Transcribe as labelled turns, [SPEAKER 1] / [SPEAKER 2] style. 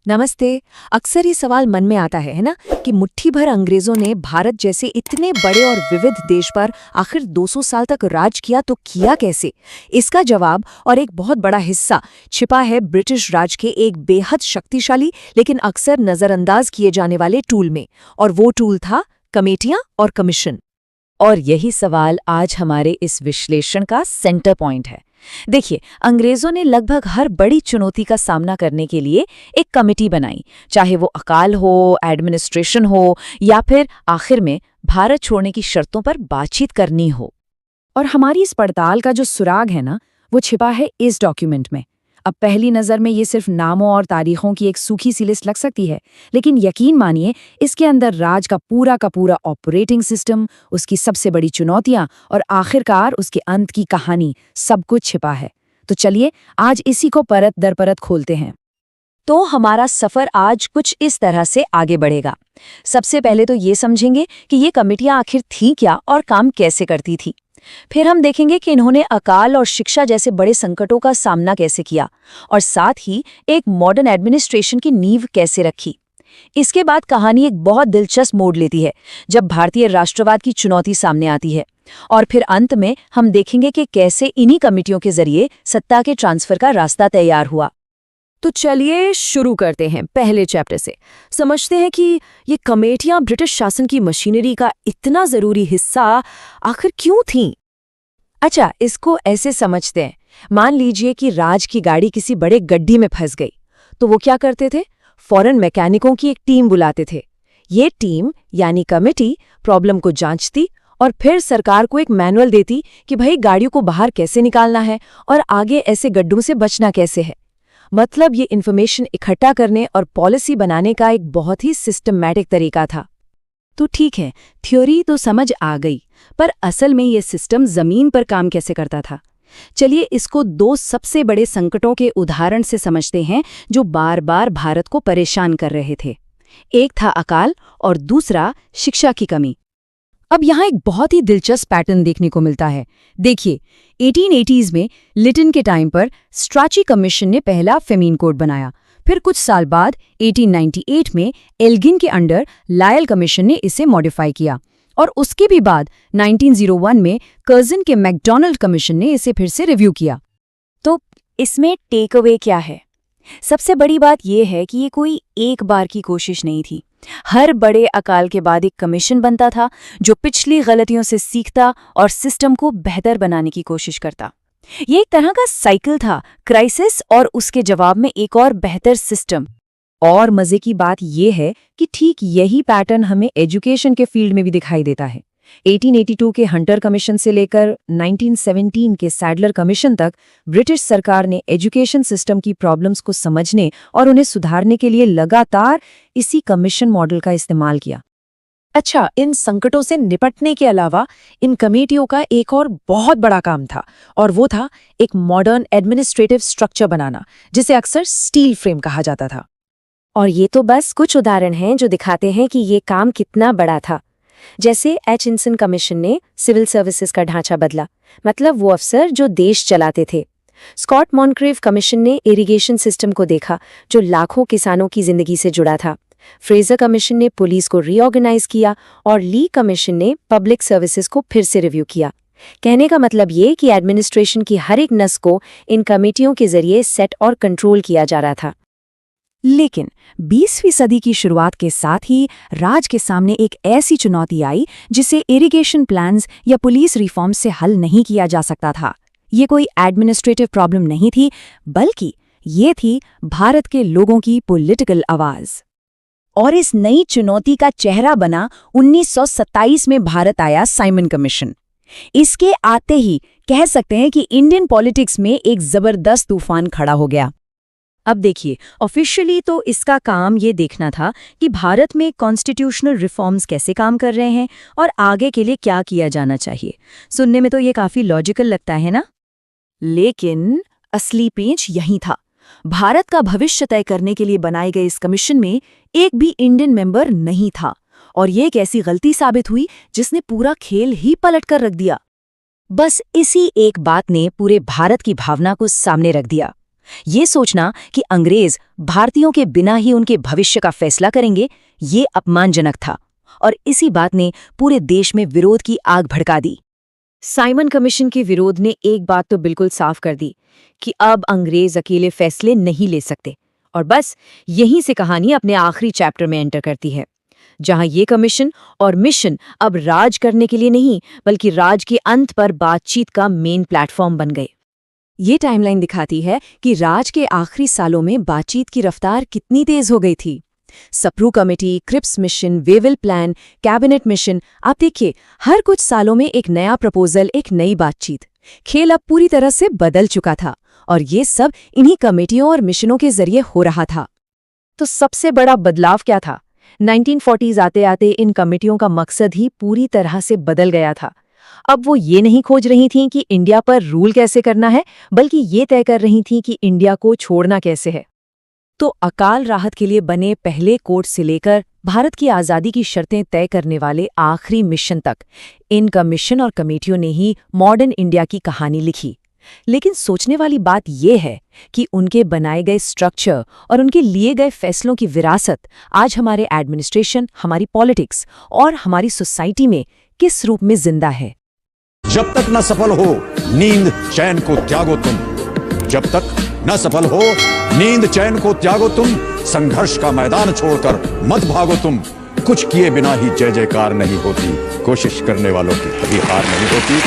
[SPEAKER 1] नमस्ते। अक्सर ये सवाल मन में आता है ना, कि मुट्ठी भर अंग्रेजों ने भारत जैसे इतने बड़े और विविध देश पर आखिर 200 साल तक राज किया तो किया कैसे। इसका जवाब और एक बहुत बड़ा हिस्सा छिपा है ब्रिटिश राज के एक बेहद शक्तिशाली लेकिन अक्सर नजरअंदाज किए जाने वाले टूल में, और वो टूल था कमेटियां और कमीशन।
[SPEAKER 2] और यही सवाल आज हमारे इस विश्लेषण का सेंटर पॉइंट है। देखिए, अंग्रेजों ने लगभग हर बड़ी चुनौती का सामना करने के लिए एक कमेटी बनाई, चाहे वो अकाल हो, एडमिनिस्ट्रेशन हो या फिर आखिर में भारत छोड़ने की शर्तों पर बातचीत करनी हो।
[SPEAKER 3] और हमारी इस पड़ताल का जो सुराग है ना, वो छिपा है इस डॉक्यूमेंट में। अब पहली नज़र में ये सिर्फ नामों और तारीखों की एक सूखी सी लिस्ट लग सकती है, लेकिन यकीन मानिए इसके अंदर राज का पूरा ऑपरेटिंग सिस्टम, उसकी सबसे बड़ी चुनौतियां और आखिरकार उसके अंत की कहानी, सब कुछ छिपा है। तो चलिए आज इसी को परत दर परत खोलते हैं।
[SPEAKER 2] तो हमारा सफर आज कुछ इस तरह से आगे बढ़ेगा। सबसे पहले तो ये समझेंगे कि ये कमेटियां आखिर थीं क्या और काम कैसे करती थी। फिर हम देखेंगे कि इन्होंने अकाल और शिक्षा जैसे बड़े संकटों का सामना कैसे किया, और साथ ही एक मॉडर्न एडमिनिस्ट्रेशन की नींव कैसे रखी। इसके बाद कहानी एक बहुत दिलचस्प मोड़ लेती है, जब भारतीय राष्ट्रवाद की चुनौती सामने आती है। और फिर अंत में हम देखेंगे कि कैसे इन्हीं कमेटियों के जरिए सत्ता के ट्रांसफर का रास्ता तैयार हुआ।
[SPEAKER 1] तो चलिए शुरू करते हैं पहले चैप्टर से। समझते हैं कि ये कमेटियां ब्रिटिश शासन की मशीनरी का इतना जरूरी हिस्सा आखिर क्यों थीं। अच्छा, इसको ऐसे समझते हैं। मान लीजिए कि राज की गाड़ी किसी बड़े गड्ढे में फंस गई, तो वो क्या करते थे? फौरन मैकेनिकों की एक टीम बुलाते थे। ये टीम यानी कमेटी प्रॉब्लम को जांचती और फिर सरकार को एक मैनुअल देती कि भाई गाड़ियों को बाहर कैसे निकालना है और आगे ऐसे गड्ढों से बचना कैसे है। मतलब ये इन्फॉर्मेशन इकट्ठा करने और पॉलिसी बनाने का एक बहुत ही सिस्टमैटिक तरीका था।
[SPEAKER 3] तो ठीक है, थ्योरी तो समझ आ गई, पर असल में ये सिस्टम जमीन पर काम कैसे करता था? चलिए इसको दो सबसे बड़े संकटों के उदाहरण से समझते हैं जो बार बार भारत को परेशान कर रहे थे। एक था अकाल और दूसरा शिक्षा की कमी। अब यहाँ एक बहुत ही दिलचस्प पैटर्न देखने को मिलता है। देखिए, 1880s में लिटन के टाइम पर स्ट्राची कमीशन ने पहला फेमीन कोड बनाया। फिर कुछ साल बाद 1898 में एल्गिन के अंडर लायल कमीशन ने इसे मॉडिफाई किया, और उसके भी बाद 1901 में कर्जन के मैकडोनाल्ड कमीशन ने इसे फिर से रिव्यू किया।
[SPEAKER 2] तो इसमें टेक अवे क्या है? सबसे बड़ी बात यह है कि ये कोई एक बार की कोशिश नहीं थी। हर बड़े अकाल के बाद एक कमीशन बनता था जो पिछली गलतियों से सीखता और सिस्टम को बेहतर बनाने की कोशिश करता। ये एक तरह का साइकिल था, क्राइसिस और उसके जवाब में एक और बेहतर सिस्टम।
[SPEAKER 3] और मजे की बात यह है कि ठीक यही पैटर्न हमें एजुकेशन के फील्ड में भी दिखाई देता है। 1882 के हंटर कमीशन से लेकर 1917 के सैडलर कमीशन तक ब्रिटिश सरकार ने एजुकेशन सिस्टम की प्रॉब्लम्स को समझने और उन्हें सुधारने के लिए लगातार इसी कमीशन मॉडल का इस्तेमाल किया।
[SPEAKER 1] अच्छा, इन संकटों से निपटने के अलावा इन कमेटियों का एक और बहुत बड़ा काम था, और वो था एक मॉडर्न एडमिनिस्ट्रेटिव स्ट्रक्चर बनाना, जिसे अक्सर स्टील फ्रेम कहा जाता था।
[SPEAKER 2] और ये तो बस कुछ उदाहरण हैं जो दिखाते हैं कि ये काम कितना बड़ा था। जैसे एचिंसन कमीशन ने सिविल सर्विसेज का ढांचा बदला, मतलब वो अफसर जो देश चलाते थे। स्कॉट मॉनक्रेव कमीशन ने इरिगेशन सिस्टम को देखा, जो लाखों किसानों की जिंदगी से जुड़ा था। फ्रेजर कमीशन ने पुलिस को रीऑर्गेनाइज किया, और ली कमीशन ने पब्लिक सर्विसेज को फिर से रिव्यू किया। कहने का मतलब ये कि एडमिनिस्ट्रेशन की हर एक नस को इन कमेटियों के जरिए सेट और कंट्रोल किया जा रहा था।
[SPEAKER 3] लेकिन 20वीं सदी की शुरुआत के साथ ही राज के सामने एक ऐसी चुनौती आई जिसे इरिगेशन प्लान्स या पुलिस रिफॉर्म से हल नहीं किया जा सकता था। ये कोई एडमिनिस्ट्रेटिव प्रॉब्लम नहीं थी, बल्कि ये थी भारत के लोगों की पॉलिटिकल आवाज।
[SPEAKER 2] और इस नई चुनौती का चेहरा बना 1927 में भारत आया साइमन कमीशन। इसके आते ही कह सकते हैं कि इंडियन पॉलिटिक्स में एक जबरदस्त तूफान खड़ा हो गया।
[SPEAKER 1] अब देखिए, ऑफिशियली तो इसका काम ये देखना था कि भारत में कॉन्स्टिट्यूशनल रिफॉर्म्स कैसे काम कर रहे हैं और आगे के लिए क्या किया जाना चाहिए। सुनने में तो ये काफी लॉजिकल लगता है ना? लेकिन असली पेंच यहीं था। भारत का भविष्य तय करने के लिए बनाए गए इस कमीशन में एक भी इंडियन मेंबर नहीं था, और ये एक ऐसी गलती साबित हुई जिसने पूरा खेल ही पलट कर रख दिया।
[SPEAKER 2] बस इसी एक बात ने पूरे भारत की भावना को सामने रख दिया। ये सोचना कि अंग्रेज भारतीयों के बिना ही उनके भविष्य का फैसला करेंगे, ये अपमानजनक था और इसी बात ने पूरे देश में विरोध की आग भड़का दी।
[SPEAKER 1] साइमन कमीशन के विरोध ने एक बात तो बिल्कुल साफ कर दी कि अब अंग्रेज अकेले फैसले नहीं ले सकते। और बस यहीं से कहानी अपने आखिरी चैप्टर में एंटर करती है, जहां ये कमीशन और मिशन अब राज करने के लिए नहीं बल्कि राज के अंत पर बातचीत का मेन प्लेटफॉर्म बन गए।
[SPEAKER 3] ये टाइमलाइन दिखाती है कि राज के आखिरी सालों में बातचीत की रफ्तार कितनी तेज हो गई थी। Sapru committee, Cripps mission, Wavell plan, cabinet mission, आप देखिए हर कुछ सालों में एक नया प्रपोजल, एक नई बातचीत। खेल अब पूरी तरह से बदल चुका था और ये सब इन्हीं कमेटियों और मिशनों के जरिए हो रहा था।
[SPEAKER 1] तो सबसे बड़ा बदलाव क्या था? 1940s आते आते इन कमेटियों का मकसद ही पूरी तरह से बदल गया था। अब वो ये नहीं खोज रही थीं कि इंडिया पर रूल कैसे करना है, बल्कि ये तय कर रही थीं कि इंडिया को छोड़ना कैसे है।
[SPEAKER 3] तो अकाल राहत के लिए बने पहले कोड से लेकर भारत की आज़ादी की शर्तें तय करने वाले आखिरी मिशन तक इन कमीशन और कमेटियों ने ही मॉडर्न इंडिया की कहानी लिखी। लेकिन सोचने वाली बात यह है कि उनके बनाए गए स्ट्रक्चर और उनके लिए गए फैसलों की विरासत आज हमारे एडमिनिस्ट्रेशन, हमारी पॉलिटिक्स और हमारी सोसाइटी में किस रूप में जिंदा है।
[SPEAKER 4] जब तक न सफल हो नींद चैन को त्यागो तुम, जब तक न सफल हो नींद चैन को त्यागो तुम, संघर्ष का मैदान छोड़कर मत भागो तुम। कुछ किए बिना ही जय जयकार नहीं होती, कोशिश करने वालों की कभी हार नहीं होती।